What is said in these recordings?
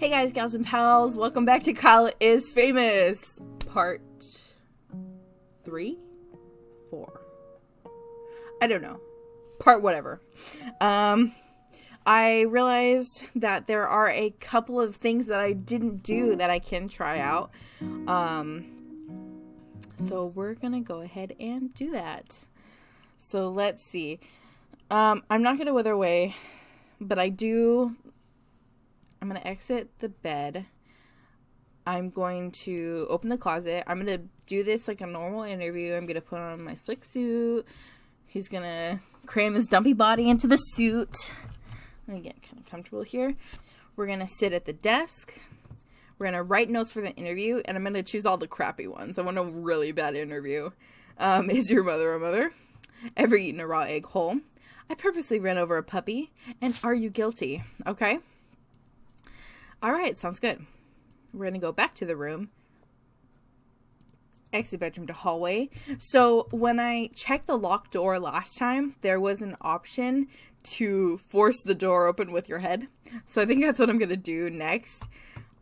Hey guys, gals and pals, welcome back to Kyle is Famous, part 3? 4? I don't know. Part whatever. I realized that there are a couple of things that I didn't do that I can try out. So we're gonna go ahead and do that. So let's see. I'm not gonna wither away, but I'm going to exit the bed. I'm going to open the closet. I'm going to do this like a normal interview. I'm going to put on my slick suit. He's going to cram his dumpy body into the suit. Let me get kind of comfortable here. We're going to sit at the desk. We're going to write notes for the interview, and I'm going to choose all the crappy ones. I want a really bad interview. Is your mother a mother? Ever eaten a raw egg whole? I purposely ran over a puppy. And are you guilty? Okay. All right, sounds good. We're going to go back to the room. Exit bedroom to hallway. So when I checked the locked door last time, there was an option to force the door open with your head. So I think that's what I'm going to do next.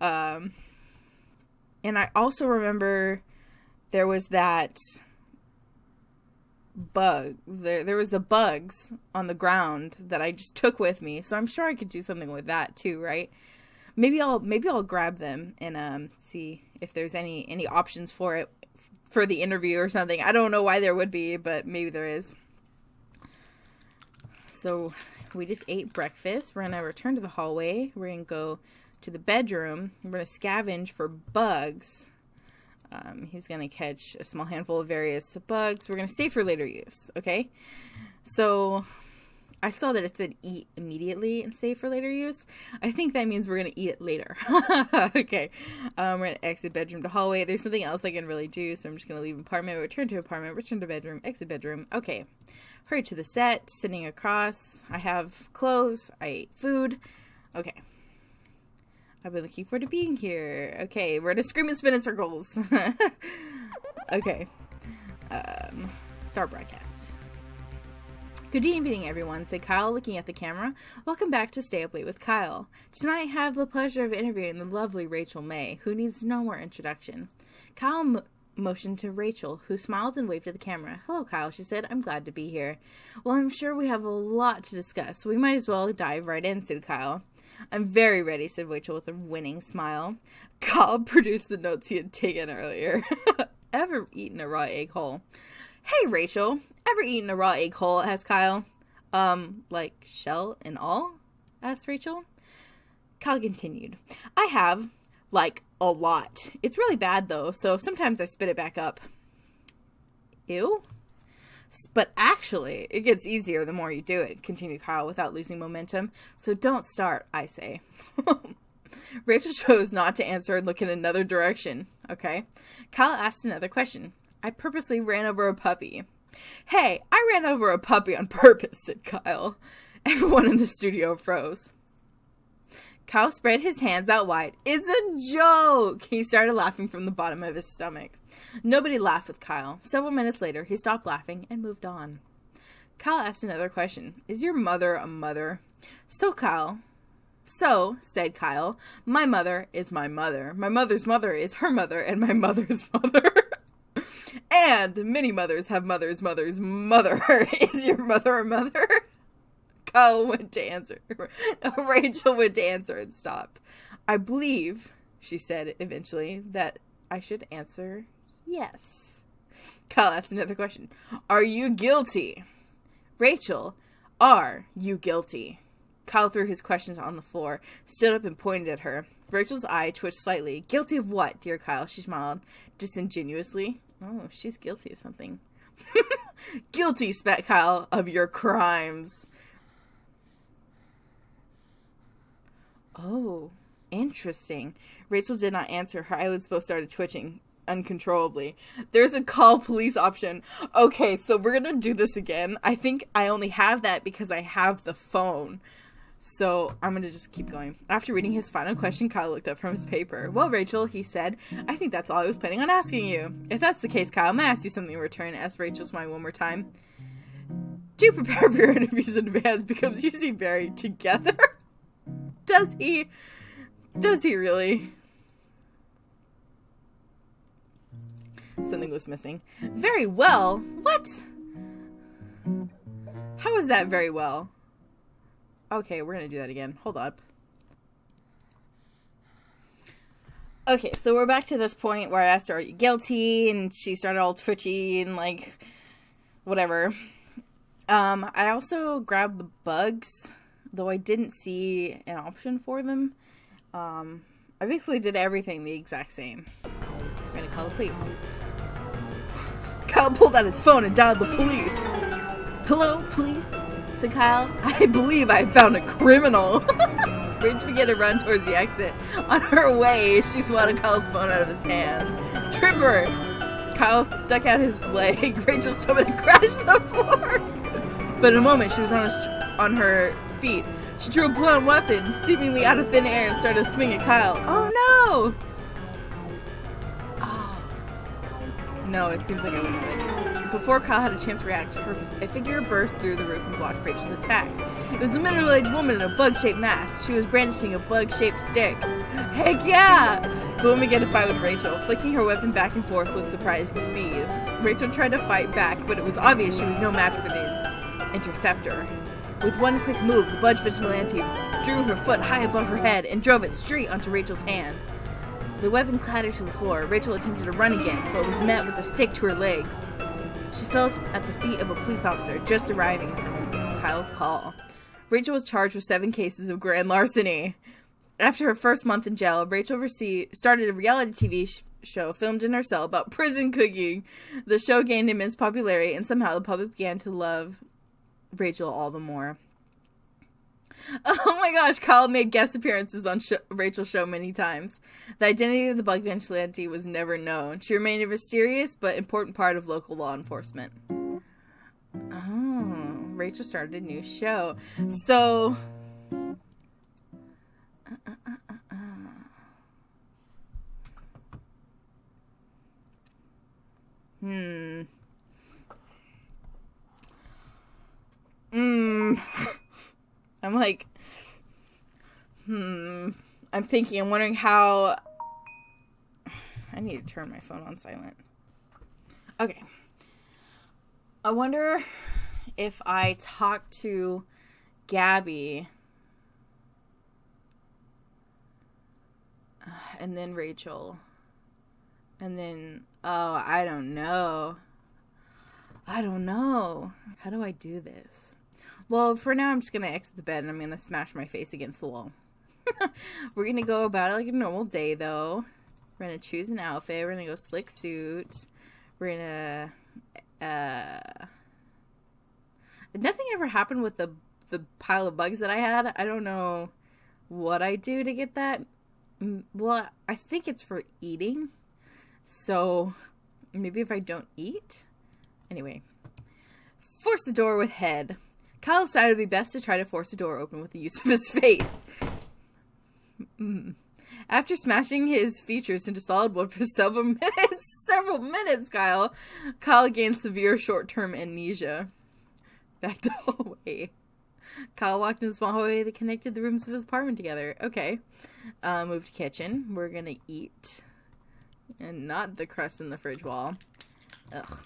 And I also remember there was that bug. There was the bugs on the ground that I just took with me. So I'm sure I could do something with that too, right? Maybe I'll grab them and see if there's any options for it for the interview or something. I don't know why there would be, but maybe there is. So we just ate breakfast. We're gonna return to the hallway. We're gonna go to the bedroom. We're gonna scavenge for bugs. He's gonna catch a small handful of various bugs. We're gonna save for later use. Okay, so I saw that it said eat immediately and save for later use. I think that means we're going to eat it later. Okay. We're going to exit bedroom to hallway. There's something else I can really do, so I'm just going to leave apartment, return to apartment, return to bedroom, exit bedroom. Okay. Hurry to the set, sitting across. I have clothes. I ate food. Okay. I've been looking forward to being here. Okay. We're going to scream and spin in circles. Okay. Start broadcast. Good evening, everyone, said Kyle, looking at the camera. Welcome back to Stay Up Late with Kyle. Tonight I have the pleasure of interviewing the lovely Rachel May, who needs no more introduction. Kyle motioned to Rachel, who smiled and waved at the camera. Hello, Kyle, she said. I'm glad to be here. Well, I'm sure we have a lot to discuss, so we might as well dive right in, said Kyle. I'm very ready, said Rachel with a winning smile. Kyle produced the notes he had taken earlier. Ever eaten a raw egg whole? Hey, Rachel. Ever eaten a raw egg whole? Asked Kyle. Like shell and all? Asked Rachel. Kyle continued. I have, like, a lot. It's really bad, though, so sometimes I spit it back up. Ew? But actually, it gets easier the more you do it, continued Kyle without losing momentum. So don't start, I say. Rachel chose not to answer and look in another direction. Okay. Kyle asked another question. I purposely ran over a puppy. Hey, I ran over a puppy on purpose, said Kyle. Everyone in the studio froze. Kyle spread his hands out wide. It's a joke! He started laughing from the bottom of his stomach. Nobody laughed with Kyle. Several minutes later, he stopped laughing and moved on. Kyle asked another question. Is your mother a mother? So, said Kyle, my mother is my mother. My mother's mother is her mother, and my mother's mother. And many mothers have mother's mother's mother. Is your mother a mother? Kyle went to answer. Rachel went to answer and stopped. I believe, she said eventually, that I should answer yes. Kyle asked another question. Are you guilty? Rachel, are you guilty? Kyle threw his questions on the floor, stood up and pointed at her. Rachel's eye twitched slightly. Guilty of what, dear Kyle? She smiled disingenuously. Oh, she's guilty of something. Guilty, spat Kyle, of your crimes. Oh, interesting. Rachel did not answer. Her eyelids both started twitching uncontrollably. There's a call police option. Okay, so we're gonna do this again. I think I only have that because I have the phone. So I'm going to just keep going. After reading his final question, Kyle looked up from his paper. Well, Rachel, he said, I think that's all I was planning on asking you. If that's the case, Kyle, I'm going to ask you something in return. Asked Rachel, smiling one more time. Do you prepare for your interviews in advance because you seem very together? Does he? Does he really? Something was missing. Very well? What? How is that very well? Okay, we're gonna do that again. Hold up. Okay, so we're back to this point where I asked her, are you guilty? And she started all twitchy and like, whatever. I also grabbed the bugs, though I didn't see an option for them. I basically did everything the exact same. I'm gonna call the police. Kyle pulled out his phone and dialed the police. Hello, police? Said Kyle. I believe I found a criminal. Rach began to run towards the exit. On her way, she swatted Kyle's phone out of his hand. Tripper! Kyle stuck out his leg. Rachel stumbled and crashed to the floor. But in a moment, she was on her feet. She drew a blunt weapon, seemingly out of thin air, and started to swing at Kyle. Oh no! No, it seems like I wouldn't have. Before Kyle had a chance to react, a figure burst through the roof and blocked Rachel's attack. It was a middle-aged woman in a bug-shaped mask. She was brandishing a bug-shaped stick. Heck yeah! The woman began to fight with Rachel, flicking her weapon back and forth with surprising speed. Rachel tried to fight back, but it was obvious she was no match for the interceptor. With one quick move, the bug vigilante drew her foot high above her head and drove it straight onto Rachel's hand. The weapon clattered to the floor. Rachel attempted to run again, but was met with a stick to her legs. She fell at the feet of a police officer just arriving from Kyle's call. Rachel was charged with 7 cases of grand larceny. After her first month in jail, Rachel started a reality TV show filmed in her cell about prison cooking. The show gained immense popularity, and somehow the public began to love Rachel all the more. Oh my gosh, Kyle made guest appearances on Rachel's show many times. The identity of the bug vigilante was never known. She remained a mysterious but important part of local law enforcement. Oh, Rachel started a new show. So... I'm like, I'm wondering how, I need to turn my phone on silent. Okay. I wonder if I talk to Gabby and then Rachel and then, I don't know. How do I do this? Well, for now, I'm just going to exit the bed and I'm going to smash my face against the wall. We're going to go about it like a normal day, though. We're going to choose an outfit. We're going to go slick suit. We're going to... Nothing ever happened with the pile of bugs that I had. I don't know what I do to get that. Well, I think it's for eating. So, maybe if I don't eat? Anyway. Force the door with head. Kyle decided it would be best to try to force the door open with the use of his face. After smashing his features into solid wood for several minutes, Kyle gained severe short-term amnesia. Back to hallway. Kyle walked in the small hallway that connected the rooms of his apartment together. Okay. Move to kitchen. We're gonna eat. And not the crust in the fridge wall. Ugh.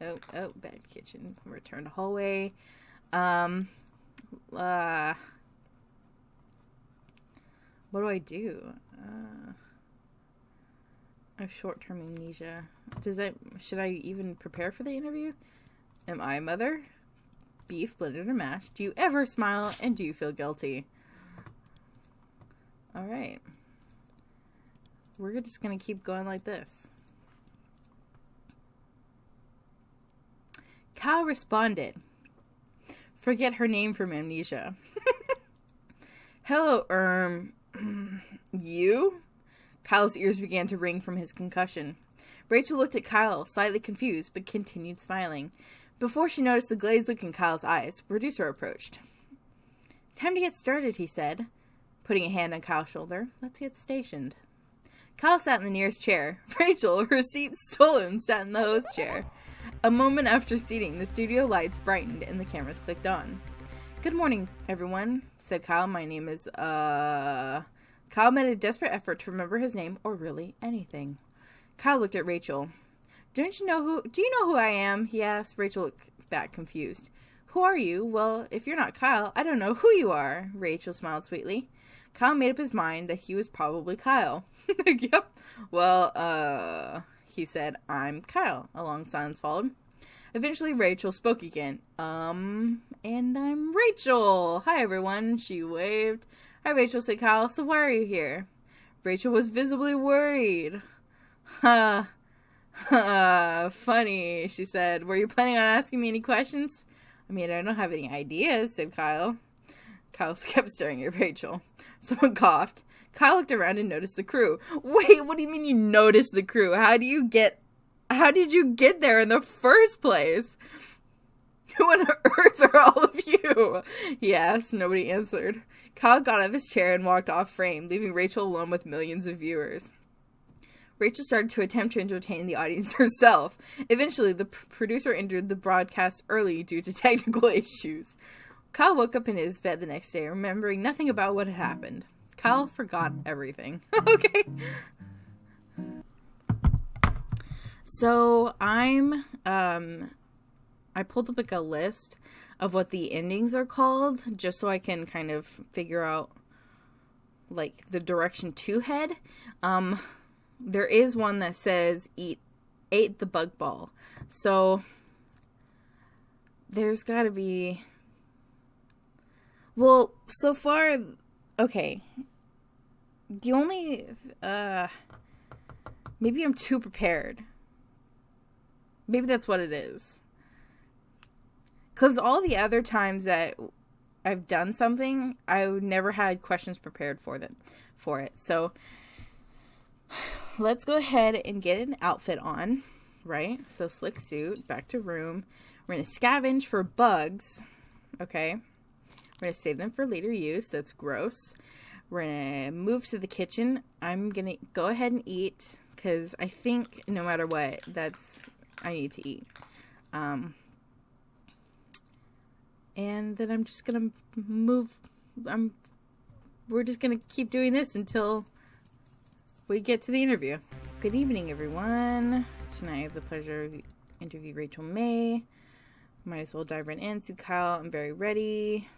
Oh, bad kitchen. Return to hallway. What do I do? I have short-term amnesia. Should I even prepare for the interview? Am I a mother? Beef, blended or mashed? Do you ever smile and do you feel guilty? Alright. We're just gonna keep going like this. Kyle responded. Forget her name from amnesia. Hello, you? Kyle's ears began to ring from his concussion. Rachel looked at Kyle, slightly confused, but continued smiling. Before she noticed the glazed look in Kyle's eyes, the producer approached. Time to get started, he said, putting a hand on Kyle's shoulder. Let's get stationed. Kyle sat in the nearest chair. Rachel, her seat stolen, sat in the host chair. A moment after seating, the studio lights brightened and the cameras clicked on. Good morning, everyone, said Kyle. My name is, Kyle Kyle made a desperate effort to remember his name or really anything. Kyle looked at Rachel. Do you know who I am? He asked. Rachel looked back confused. Who are you? Well, if you're not Kyle, I don't know who you are. Rachel smiled sweetly. Kyle made up his mind that he was probably Kyle. Yep. Well, he said, I'm Kyle. A long silence followed. Eventually, Rachel spoke again. And I'm Rachel. Hi, everyone. She waved. Hi, Rachel, said Kyle. So why are you here? Rachel was visibly worried. Funny, she said. Were you planning on asking me any questions? I mean, I don't have any ideas, said Kyle. Kyle kept staring at Rachel. Someone coughed. Kyle looked around and noticed the crew. Wait, what do you mean you noticed the crew? How did you get there in the first place? Who on earth are all of you? He asked. Nobody answered. Kyle got out of his chair and walked off frame, leaving Rachel alone with millions of viewers. Rachel started to attempt to entertain the audience herself. Eventually, the producer ended the broadcast early due to technical issues. Kyle woke up in his bed the next day, remembering nothing about what had happened. Kyle forgot everything. Okay. So, I pulled up like a list of what the endings are called, just so I can kind of figure out, like, the direction to head. There is one that says ate the bug ball. So there's got to be, well, so far, okay. The only, maybe I'm too prepared. Maybe that's what it is. 'Cause all the other times that I've done something, I never had questions prepared for it. So let's go ahead and get an outfit on, right? So slick suit, back to room. We're going to scavenge for bugs, okay? We're going to save them for later use. That's gross. We're going to move to the kitchen. I'm going to go ahead and eat because I think no matter what, I need to eat. And then I'm just going to move. We're just going to keep doing this until we get to the interview. Good evening, everyone. Tonight I have the pleasure of interviewing Rachel May. Might as well dive right in. See Kyle, I'm very ready.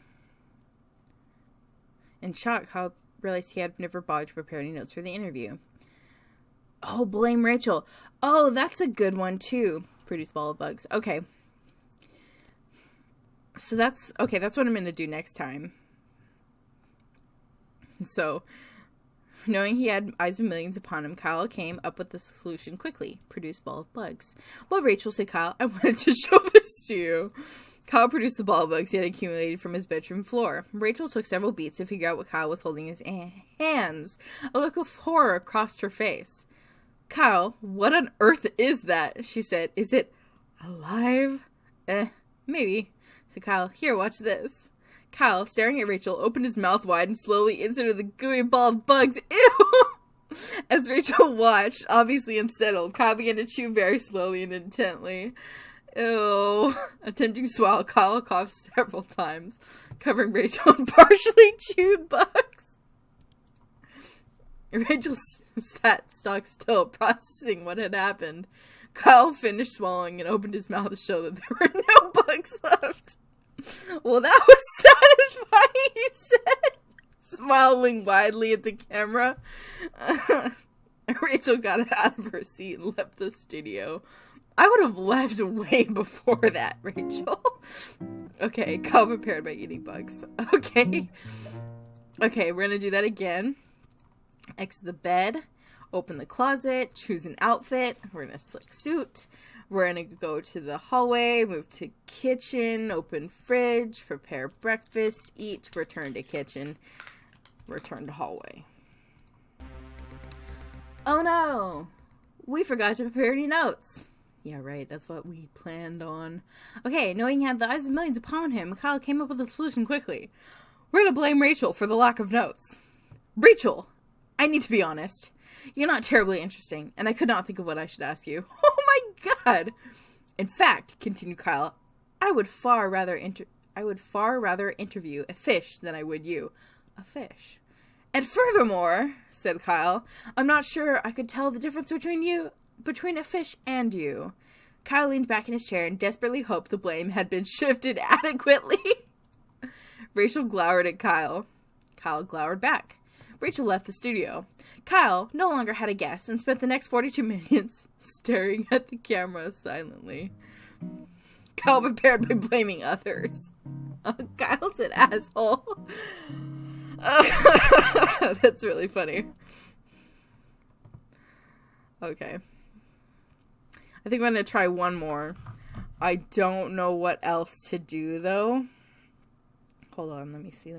In shock, Kyle realized he had never bothered to prepare any notes for the interview. Oh, blame Rachel. Oh, that's a good one, too. Produce ball of bugs. Okay. So that's what I'm going to do next time. So, knowing he had eyes of millions upon him, Kyle came up with the solution quickly. Produce ball of bugs. Well, Rachel, said Kyle, I wanted to show this to you. Kyle produced the ball of bugs he had accumulated from his bedroom floor. Rachel took several beats to figure out what Kyle was holding in his hands. A look of horror crossed her face. Kyle, what on earth is that? She said. Is it alive? Maybe. said Kyle. Here, watch this. Kyle, staring at Rachel, opened his mouth wide and slowly inserted the gooey ball of bugs. Ew! As Rachel watched, obviously unsettled, Kyle began to chew very slowly and intently. Ew. Attempting to swallow, Kyle coughed several times, covering Rachel in partially chewed bugs. Rachel sat stock still, processing what had happened. Kyle finished swallowing and opened his mouth to show that there were no bugs left. Well, that was satisfying, he said, smiling widely at the camera. Rachel got out of her seat and left the studio. I would have left way before that, Rachel. Okay, Kyle prepared by eating bugs. Okay, we're gonna do that again. Exit the bed, open the closet, choose an outfit. We're in a slick suit. We're gonna go to the hallway, move to kitchen, open fridge, prepare breakfast, eat, return to kitchen, return to hallway. Oh no! We forgot to prepare any notes. Yeah, right, that's what we planned on. Okay, knowing he had the eyes of millions upon him, Kyle came up with a solution quickly. We're gonna blame Rachel for the lack of notes. Rachel! I need to be honest. You're not terribly interesting, and I could not think of what I should ask you. Oh my god! In fact, continued Kyle, I would far rather interview a fish than I would you. A fish. And furthermore, said Kyle, I'm not sure I could tell the difference between a fish and you. Kyle leaned back in his chair and desperately hoped the blame had been shifted adequately. Rachel glowered at Kyle. Kyle glowered back. Rachel left the studio. Kyle no longer had a guess and spent the next 42 minutes staring at the camera silently. Kyle prepared by blaming others. Oh, Kyle's an asshole. That's really funny. Okay. I think I'm going to try one more. I don't know what else to do, though. Hold on, let me see.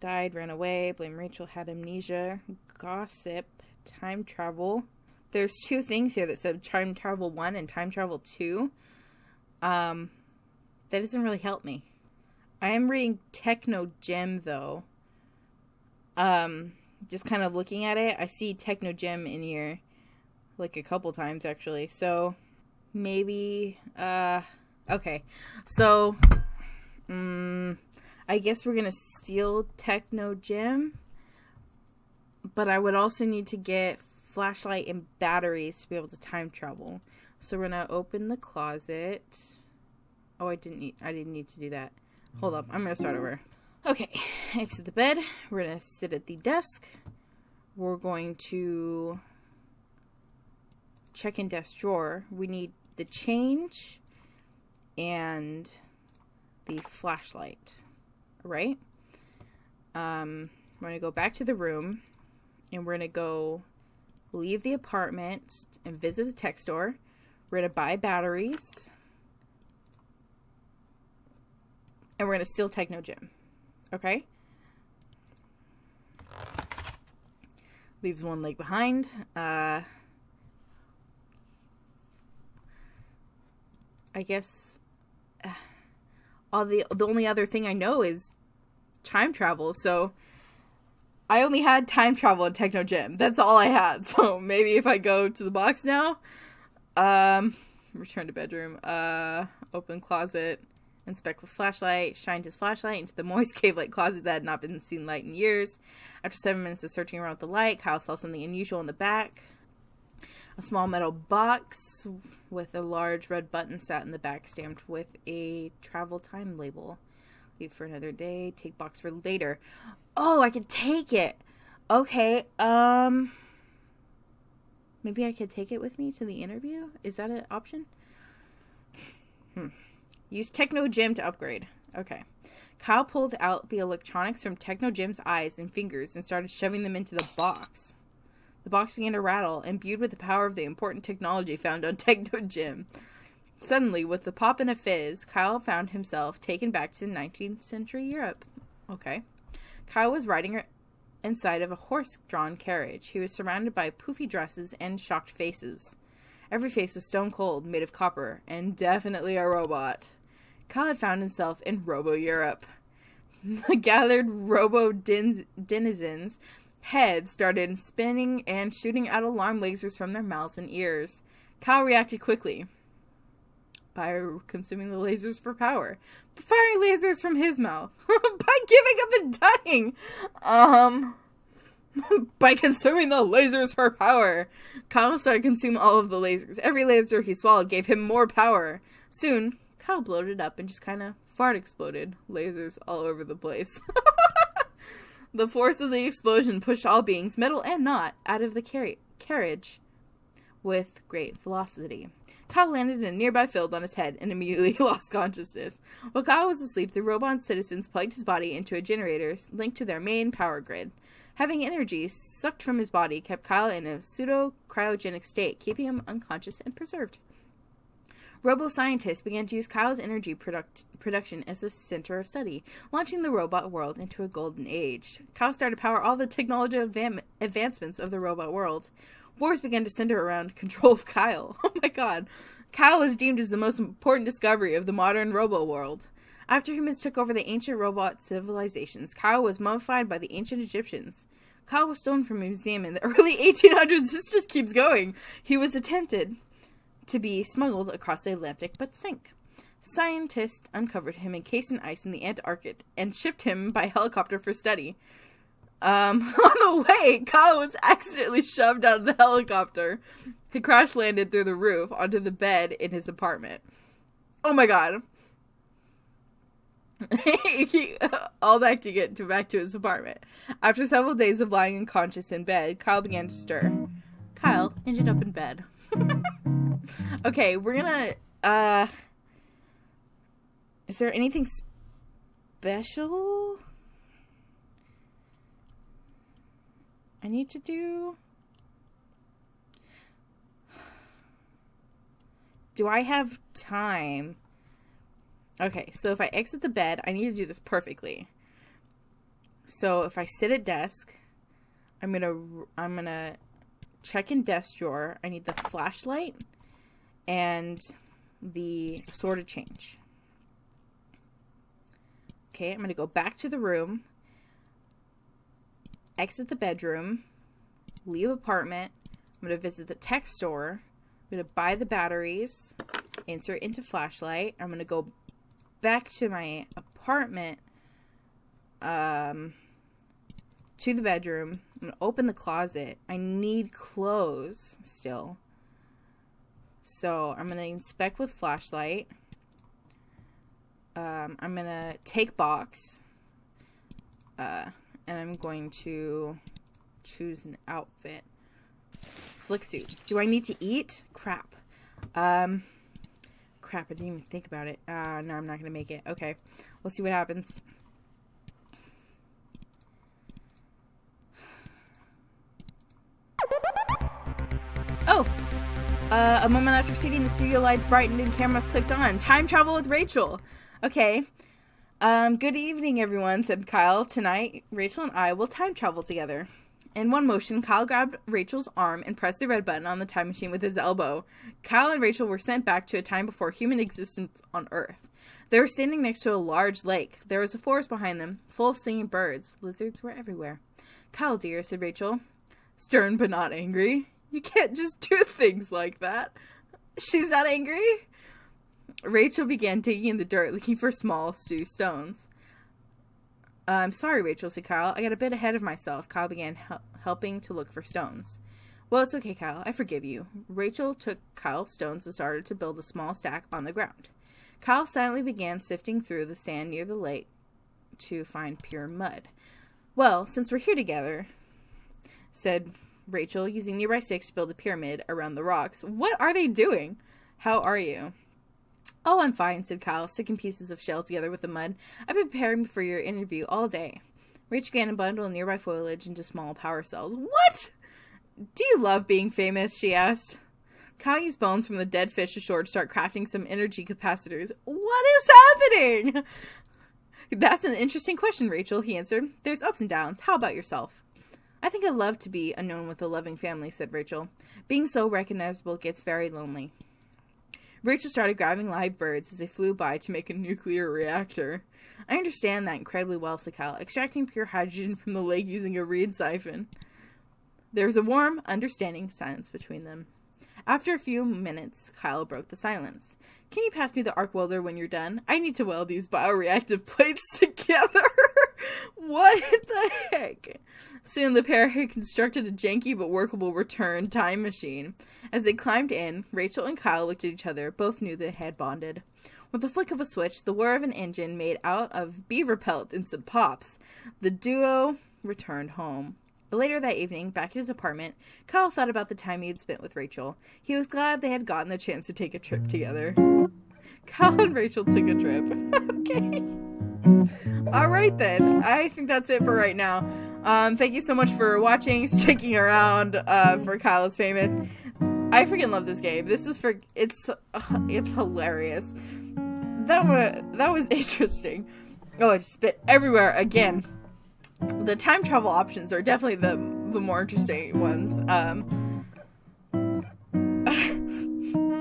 Died, ran away, blame Rachel, had amnesia, gossip, time travel. There's two things here that said time travel 1 and time travel 2. That doesn't really help me. I am reading Techno Gem, though. Just kind of looking at it, I see Techno Gem in here, like a couple times, actually. So, maybe, okay. So, I guess we're gonna steal Techno Gem, but I would also need to get flashlight and batteries to be able to time travel. So we're gonna open the closet. Oh, I didn't need to do that. Hold up, I'm gonna start over. Okay, exit the bed. We're gonna sit at the desk. We're going to check in desk drawer. We need the change and the flashlight. Right? We're going to go back to the room and we're going to go leave the apartment and visit the tech store. We're going to buy batteries and we're going to steal Techno Gem. Okay? Leaves one leg behind. I guess the only other thing I know is time travel, so I only had time travel in Techno Gem. That's all I had. So maybe if I go to the box now, return to bedroom, open closet, inspect with flashlight, shined his flashlight into the moist cave-like closet that had not been seen light in years. After 7 minutes of searching around with the light, Kyle saw something unusual in the back. A small metal box with a large red button sat in the back, stamped with a travel time label. Leave for another day. Take box for later. Oh, I could take it. Okay. Maybe I could take it with me to the interview? Is that an option? Use Techno Gem to upgrade. Okay. Kyle pulled out the electronics from Techno Gem's eyes and fingers and started shoving them into the box. The box began to rattle, imbued with the power of the important technology found on Techno Gem. Suddenly, with the pop and a fizz, Kyle found himself taken back to 19th century Europe. Okay. Kyle was riding inside of a horse-drawn carriage. He was surrounded by poofy dresses and shocked faces. Every face was stone cold, made of copper, and definitely a robot. Kyle had found himself in Robo-Europe. The gathered robo-denizens' heads started spinning and shooting out alarm lasers from their mouths and ears. Kyle reacted quickly by consuming the lasers for power, firing lasers from his mouth, by giving up and dying. By consuming the lasers for power. Kyle started consuming all of the lasers. Every laser he swallowed gave him more power. Soon, Kyle bloated up and just kind of fart exploded. Lasers all over the place. The force of the explosion pushed all beings, metal and not, out of the carriage with great velocity. Kyle landed in a nearby field on his head and immediately lost consciousness. While Kyle was asleep, the robot citizens plugged his body into a generator linked to their main power grid. Having energy sucked from his body kept Kyle in a pseudo-cryogenic state, keeping him unconscious and preserved. Robo-scientists began to use Kyle's energy production as a center of study, launching the robot world into a golden age. Kyle started to power all the technology advancements of the robot world. Wars began to center around control of Kyle. Oh my god. Kyle was deemed as the most important discovery of the modern robo world. After humans took over the ancient robot civilizations, Kyle was mummified by the ancient Egyptians. Kyle was stolen from a museum in the early 1800s. This just keeps going. He was attempted to be smuggled across the Atlantic, but sank. Scientists uncovered him encased in ice in the Antarctic and shipped him by helicopter for study. On the way, Kyle was accidentally shoved out of the helicopter. He crash landed through the roof onto the bed in his apartment. Oh my god. All back to his apartment. After several days of lying unconscious in bed, Kyle began to stir. Kyle ended up in bed. Okay, we're gonna, is there anything special I need to do? Do I have time? Okay, so if I exit the bed, I need to do this perfectly. So if I sit at desk, I'm gonna check in desk drawer. I need the flashlight and the sword of change. Okay, I'm gonna go back to the room, exit the bedroom, leave apartment. I'm gonna visit the tech store. I'm gonna buy the batteries, insert into flashlight. I'm gonna go back to my apartment, to the bedroom. I'm gonna open the closet. I need clothes still, so I'm gonna inspect with flashlight. I'm gonna take box, and I'm going to choose an outfit. Slick suit. Do I need to eat? Crap. Crap, I didn't even think about it. No, I'm not gonna make it. Okay, let's see what happens. Oh! A moment after seating, the studio lights brightened and cameras clicked on. Time travel with Rachel. Okay. Good evening, everyone, said Kyle. Tonight, Rachel and I will time travel together. In one motion, Kyle grabbed Rachel's arm and pressed the red button on the time machine with his elbow. Kyle and Rachel were sent back to a time before human existence on Earth. They were standing next to a large lake. There was a forest behind them, full of singing birds. Lizards were everywhere. Kyle, dear, said Rachel, stern but not angry. You can't just do things like that. She's not angry? Rachel began digging in the dirt, looking for small stones. I'm sorry, Rachel, said Kyle. I got a bit ahead of myself. Kyle began helping to look for stones. Well, it's okay, Kyle. I forgive you. Rachel took Kyle's stones and started to build a small stack on the ground. Kyle silently began sifting through the sand near the lake to find pure mud. Well, since we're here together, said Rachel, using nearby sticks to build a pyramid around the rocks. What are they doing? How are you? Oh, I'm fine, said Kyle, sticking pieces of shell together with the mud. I've been preparing for your interview all day. Rachel began to bundle nearby foliage into small power cells. What? Do you love being famous? She asked. Kyle used bones from the dead fish ashore to start crafting some energy capacitors. What is happening? That's an interesting question, Rachel, he answered. There's ups and downs. How about yourself? I think I'd love to be known with a loving family, said Rachel. Being so recognizable gets very lonely. Rachel started grabbing live birds as they flew by to make a nuclear reactor. I understand that incredibly well, said Kyle, extracting pure hydrogen from the lake using a reed siphon. There was a warm, understanding silence between them. After a few minutes, Kyle broke the silence. Can you pass me the arc welder when you're done? I need to weld these bioreactive plates together. What the heck? Soon the pair had constructed a janky but workable return time machine. As they climbed in, Rachel and Kyle looked at each other. Both knew they had bonded. With the flick of a switch, the whir of an engine made out of beaver pelt and some pops. The duo returned home. Later that evening, back at his apartment, Kyle thought about the time he had spent with Rachel. He was glad they had gotten the chance to take a trip together. Kyle and Rachel took a trip. Okay. Alright then. I think that's it for right now. Thank you so much for watching, sticking around for Kyle is Famous. I freaking love this game. This is it's hilarious. That was interesting. Oh, I just spit everywhere again. The time travel options are definitely the more interesting ones.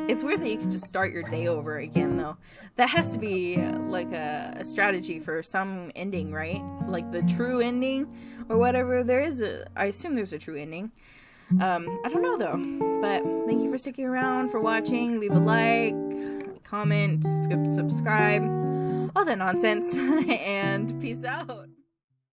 It's weird that you can just start your day over again, though. That has to be like a strategy for some ending, right? Like the true ending or whatever. I assume there's a true ending. I don't know though. But thank you for sticking around, for watching. Leave a like, comment, subscribe, all that nonsense, and peace out.